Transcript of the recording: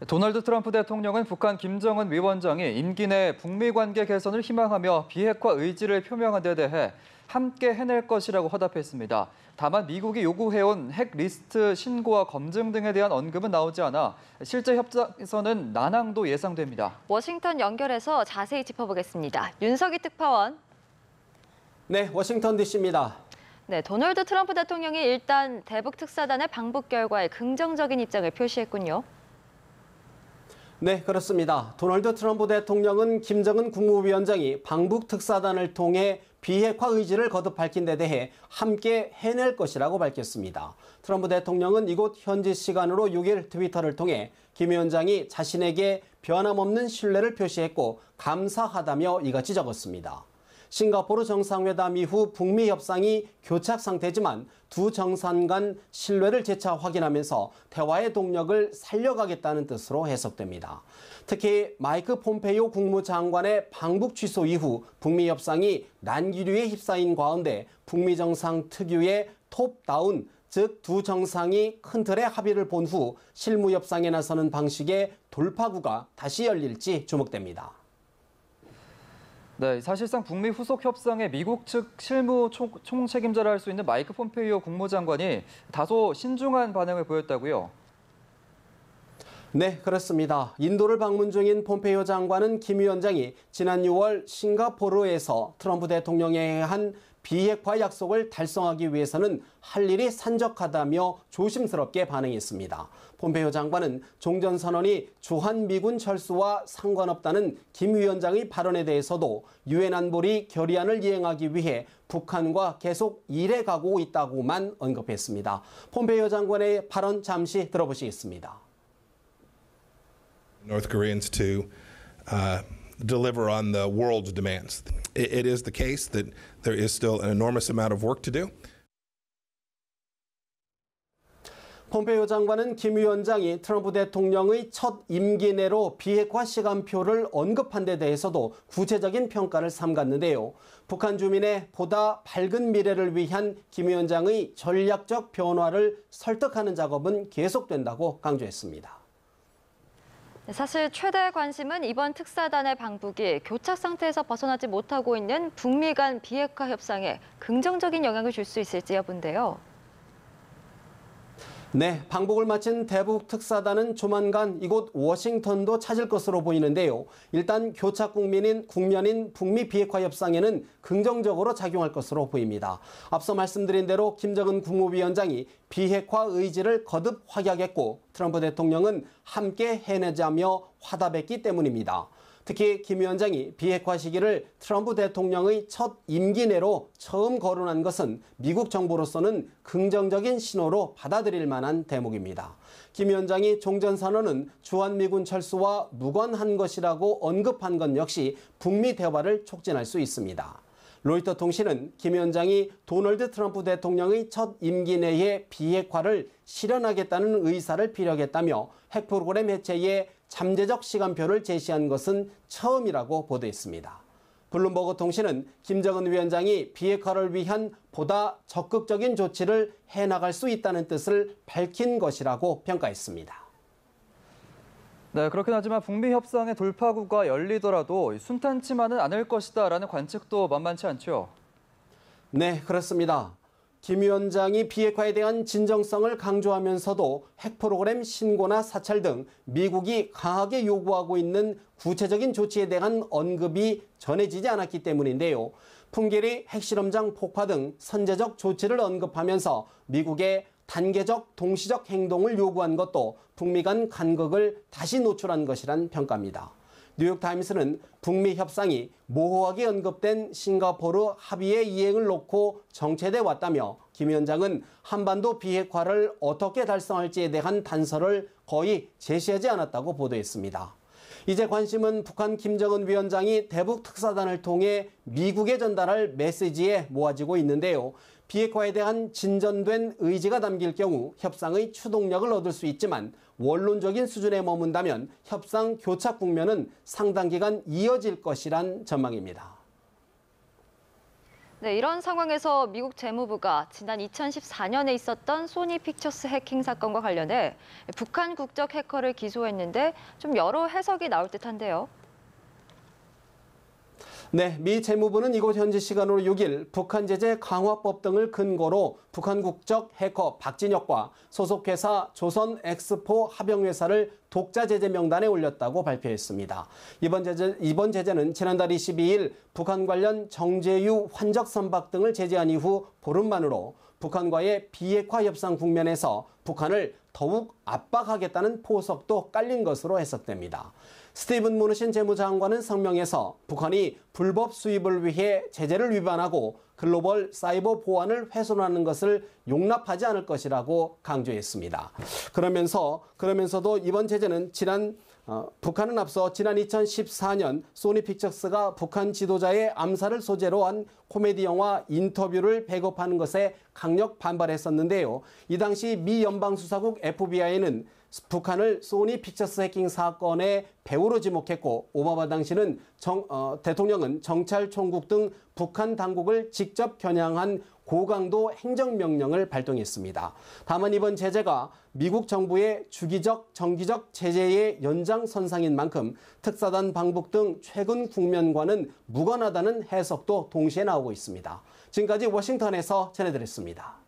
도널드 트럼프 대통령은 북한 김정은 위원장이 임기 내 북미 관계 개선을 희망하며 비핵화 의지를 표명한 데 대해 함께 해낼 것이라고 화답했습니다. 다만 미국이 요구해온 핵 리스트 신고와 검증 등에 대한 언급은 나오지 않아 실제 협상에서는 난항도 예상됩니다. 워싱턴 연결해서 자세히 짚어보겠습니다. 윤석희 특파원. 네, 워싱턴 DC입니다. 네, 도널드 트럼프 대통령이 일단 대북 특사단의 방북 결과에 긍정적인 입장을 표시했군요. 네, 그렇습니다. 도널드 트럼프 대통령은 김정은 국무위원장이 방북 특사단을 통해 비핵화 의지를 거듭 밝힌 데 대해 함께 해낼 것이라고 밝혔습니다. 트럼프 대통령은 이곳 현지 시간으로 6일 트위터를 통해 김 위원장이 자신에게 변함없는 신뢰를 표시했고 감사하다며 이같이 적었습니다. 싱가포르 정상회담 이후 북미 협상이 교착 상태지만 두 정상 간 신뢰를 재차 확인하면서 대화의 동력을 살려가겠다는 뜻으로 해석됩니다. 특히 마이크 폼페이오 국무장관의 방북 취소 이후 북미 협상이 난기류에 휩싸인 가운데 북미 정상 특유의 톱다운, 즉 두 정상이 큰 틀의 합의를 본 후 실무 협상에 나서는 방식의 돌파구가 다시 열릴지 주목됩니다. 네, 사실상 북미 후속 협상에 미국 측 실무 총책임자를 할 수 있는 마이크 폼페이오 국무장관이 다소 신중한 반응을 보였다고요? 네, 그렇습니다. 인도를 방문 중인 폼페이오 장관은 김 위원장이 지난 6월 싱가포르에서 트럼프 대통령에 한 비핵화 약속을 달성하기 위해서는 할 일이 산적하다며 조심스럽게 반응했습니다. 폼페이오 장관은 종전선언이 주한미군 철수와 상관없다는 김 위원장의 발언에 대해서도 유엔 안보리 결의안을 이행하기 위해 북한과 계속 일해가고 있다고만 언급했습니다. 폼페이오 장관의 발언 잠시 들어보시겠습니다. North Koreans to deliver on the world's demands. It is the case that there is still an enormous amount of work to do. 폼페이오 장관은 김 위원장이 트럼프 대통령의 첫 임기 내로 비핵화 시간표를 언급한 데 대해서도 구체적인 평가를 삼갔는데요. 북한 주민의 보다 밝은 미래를 위한 김 위원장의 전략적 변화를 설득하는 작업은 계속된다고 강조했습니다. 사실 최대 관심은 이번 특사단의 방북이 교착 상태에서 벗어나지 못하고 있는 북미 간 비핵화 협상에 긍정적인 영향을 줄 수 있을지 여부인데요. 네, 방북을 마친 대북 특사단은 조만간 이곳 워싱턴도 찾을 것으로 보이는데요. 일단 교착 국면인 북미 비핵화 협상에는 긍정적으로 작용할 것으로 보입니다. 앞서 말씀드린 대로 김정은 국무위원장이 비핵화 의지를 거듭 확약했고 트럼프 대통령은 함께 해내자며 화답했기 때문입니다. 특히 김 위원장이 비핵화 시기를 트럼프 대통령의 첫 임기 내로 처음 거론한 것은 미국 정부로서는 긍정적인 신호로 받아들일 만한 대목입니다. 김 위원장이 종전선언은 주한미군 철수와 무관한 것이라고 언급한 것 역시 북미 대화를 촉진할 수 있습니다. 로이터 통신은 김 위원장이 도널드 트럼프 대통령의 첫 임기 내에 비핵화를 실현하겠다는 의사를 피력했다며 핵 프로그램 해체에 잠재적 시간표를 제시한 것은 처음이라고 보도했습니다. 블룸버그 통신은 김정은 위원장이 비핵화를 위한 보다 적극적인 조치를 해나갈 수 있다는 뜻을 밝힌 것이라고 평가했습니다. 네, 그렇긴 하지만 북미 협상의 돌파구가 열리더라도 순탄치만은 않을 것이다라는 관측도 만만치 않죠. 네, 그렇습니다. 김 위원장이 비핵화에 대한 진정성을 강조하면서도 핵 프로그램 신고나 사찰 등 미국이 강하게 요구하고 있는 구체적인 조치에 대한 언급이 전해지지 않았기 때문인데요. 풍계리 핵실험장 폭파 등 선제적 조치를 언급하면서 미국의 단계적 동시적 행동을 요구한 것도 북미 간 간극을 다시 노출한 것이란 평가입니다. 뉴욕타임스는 북미 협상이 모호하게 언급된 싱가포르 합의의 이행을 놓고 정체돼 왔다며 김 위원장은 한반도 비핵화를 어떻게 달성할지에 대한 단서를 거의 제시하지 않았다고 보도했습니다. 이제 관심은 북한 김정은 위원장이 대북 특사단을 통해 미국에 전달할 메시지에 모아지고 있는데요. 비핵화에 대한 진전된 의지가 담길 경우 협상의 추동력을 얻을 수 있지만 원론적인 수준에 머문다면 협상 교착 국면은 상당 기간 이어질 것이란 전망입니다. 네, 이런 상황에서 미국 재무부가 지난 2014년에 있었던 소니 픽처스 해킹 사건과 관련해 북한 국적 해커를 기소했는데 좀 여러 해석이 나올 듯한데요. 네, 미 재무부는 이곳 현지 시간으로 6일 북한 제재 강화법 등을 근거로 북한 국적 해커 박진혁과 소속 회사 조선 엑스포 합영회사를 독자 제재 명단에 올렸다고 발표했습니다. 이번 제재는 지난달 22일 북한 관련 정제유 환적 선박 등을 제재한 이후 보름 만으로 북한과의 비핵화 협상 국면에서 북한을 더욱 압박하겠다는 포석도 깔린 것으로 해석됩니다. 스티븐 무누신 재무장관은 성명에서 북한이 불법 수입을 위해 제재를 위반하고 글로벌 사이버 보안을 훼손하는 것을 용납하지 않을 것이라고 강조했습니다. 그러면서도 이번 제재는 북한은 앞서 지난 2014년 소니 픽처스가 북한 지도자의 암살을 소재로 한 코미디 영화 인터뷰를 배급하는 것에 강력 반발했었는데요. 이 당시 미 연방수사국 FBI는 북한을 소니 픽처스 해킹 사건의 배후로 지목했고 오바마 당시는 대통령은 정찰 총국 등 북한 당국을 직접 겨냥한 고강도 행정명령을 발동했습니다. 다만 이번 제재가 미국 정부의 주기적, 정기적 제재의 연장선상인 만큼 특사단 방북 등 최근 국면과는 무관하다는 해석도 동시에 나오고 있습니다. 지금까지 워싱턴에서 전해드렸습니다.